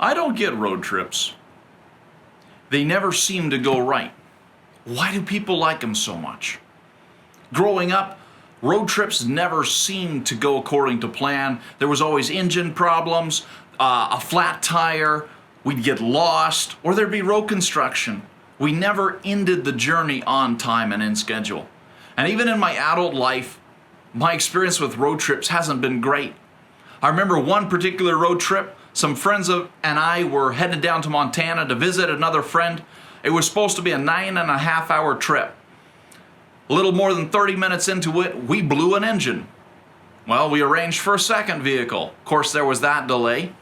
I don't get road trips. They never seem to go right. Why do people like them so much? Growing up, road trips never seemed to go according to plan. There was always engine problems, a flat tire, we'd get lost, or there'd be road construction. We never ended the journey on time and in schedule. And even in my adult life, my experience with road trips hasn't been great. I remember one particular road trip, some friends and I were headed down to Montana to visit another friend. It was supposed to be a 9.5-hour trip. A little more than 30 minutes into it, we blew an engine. Well, we arranged for a second vehicle. Of course, there was that delay.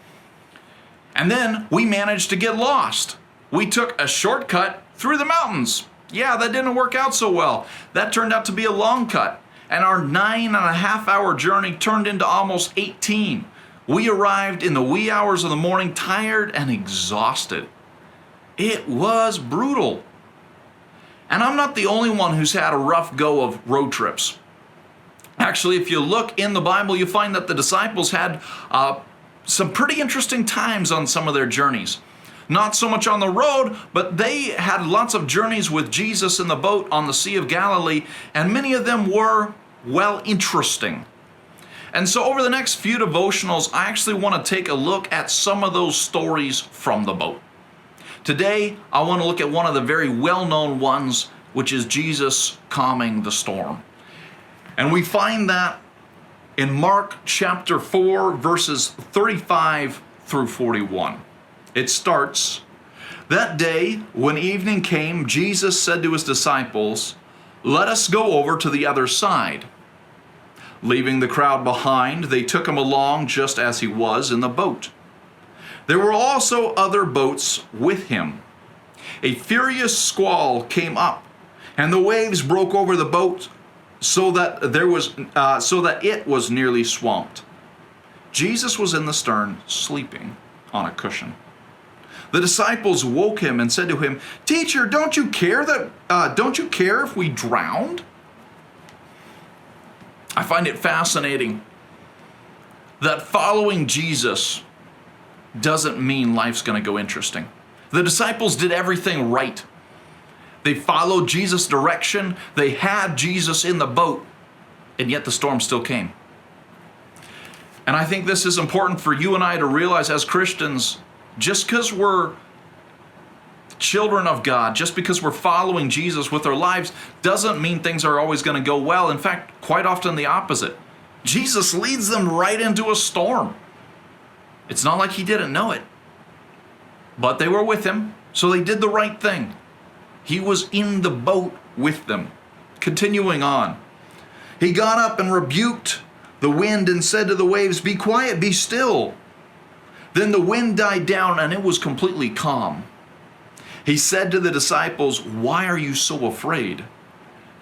And then we managed to get lost. We took a shortcut through the mountains. Yeah, that didn't work out so well. That turned out to be a long cut. And our 9.5-hour journey turned into almost 18. We arrived in the wee hours of the morning, tired and exhausted. It was brutal. And I'm not the only one who's had a rough go of road trips. Actually, if you look in the Bible, you find that the disciples had some pretty interesting times on some of their journeys. Not so much on the road, but they had lots of journeys with Jesus in the boat on the Sea of Galilee, and many of them were, well, interesting. And so over the next few devotionals, I actually want to take a look at some of those stories from the boat. Today, I want to look at one of the very well-known ones, which is Jesus calming the storm. And we find that in Mark chapter 4, verses 35 through 41. It starts, "That day, when evening came, Jesus said to his disciples, 'Let us go over to the other side.' Leaving the crowd behind, they took him along just as he was in the boat. There were also other boats with him. A furious squall came up, and the waves broke over the boat so that it was nearly swamped. Jesus was in the stern, sleeping on a cushion. The disciples woke him and said to him, 'Teacher, don't you care if we drowned?' I find it fascinating that following Jesus doesn't mean life's going to go interesting. The disciples did everything right. They followed Jesus' direction. They had Jesus in the boat, and yet the storm still came. And I think this is important for you and I to realize as Christians. Just because we're children of God, just because we're following Jesus with our lives, doesn't mean things are always going to go well. In fact, quite often the opposite. Jesus leads them right into a storm. It's not like he didn't know it. But they were with him, so they did the right thing. He was in the boat with them. Continuing on. He got up and rebuked the wind and said to the waves, 'Be quiet, be still.' Then the wind died down and it was completely calm. He said to the disciples, 'Why are you so afraid?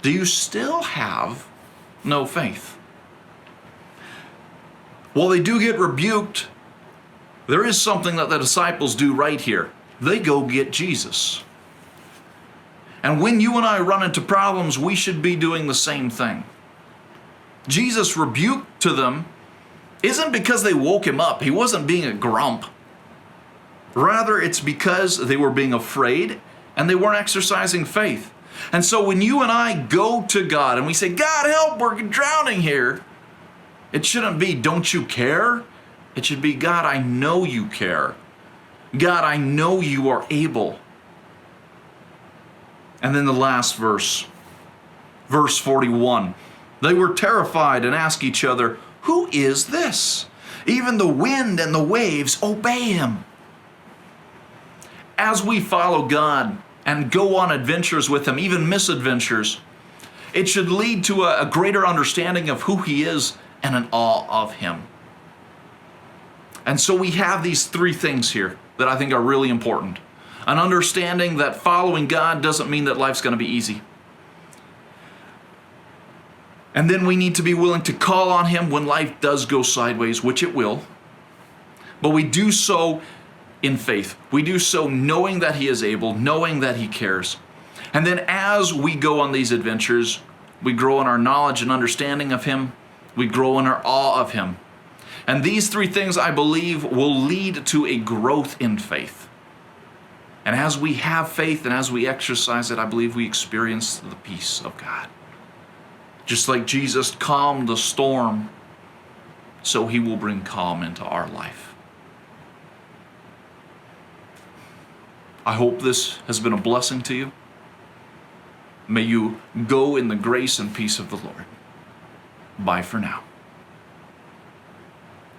Do you still have no faith?'" While they do get rebuked, there is something that the disciples do right here. They go get Jesus. And when you and I run into problems, we should be doing the same thing. Jesus' rebuke to them isn't because they woke him up. He wasn't being a grump. Rather, it's because they were being afraid and they weren't exercising faith. And so when you and I go to God and we say, "God help, we're drowning here," it shouldn't be, "Don't you care?" It should be, "God, I know you care. God, I know you are able." And then the last verse, verse 41. They were terrified and asked each other, "Who is this? Even the wind and the waves obey him." As we follow God and go on adventures with him, even misadventures, it should lead to a greater understanding of who he is and an awe of him. And so we have these three things here that I think are really important. An understanding that following God doesn't mean that life's going to be easy. And then we need to be willing to call on him when life does go sideways, which it will. But we do so in faith. We do so knowing that he is able, knowing that he cares. And then as we go on these adventures, we grow in our knowledge and understanding of him. We grow in our awe of him. And these three things, I believe, will lead to a growth in faith. And as we have faith and as we exercise it, I believe we experience the peace of God. Just like Jesus calmed the storm, so he will bring calm into our life. I hope this has been a blessing to you. May you go in the grace and peace of the Lord. Bye for now.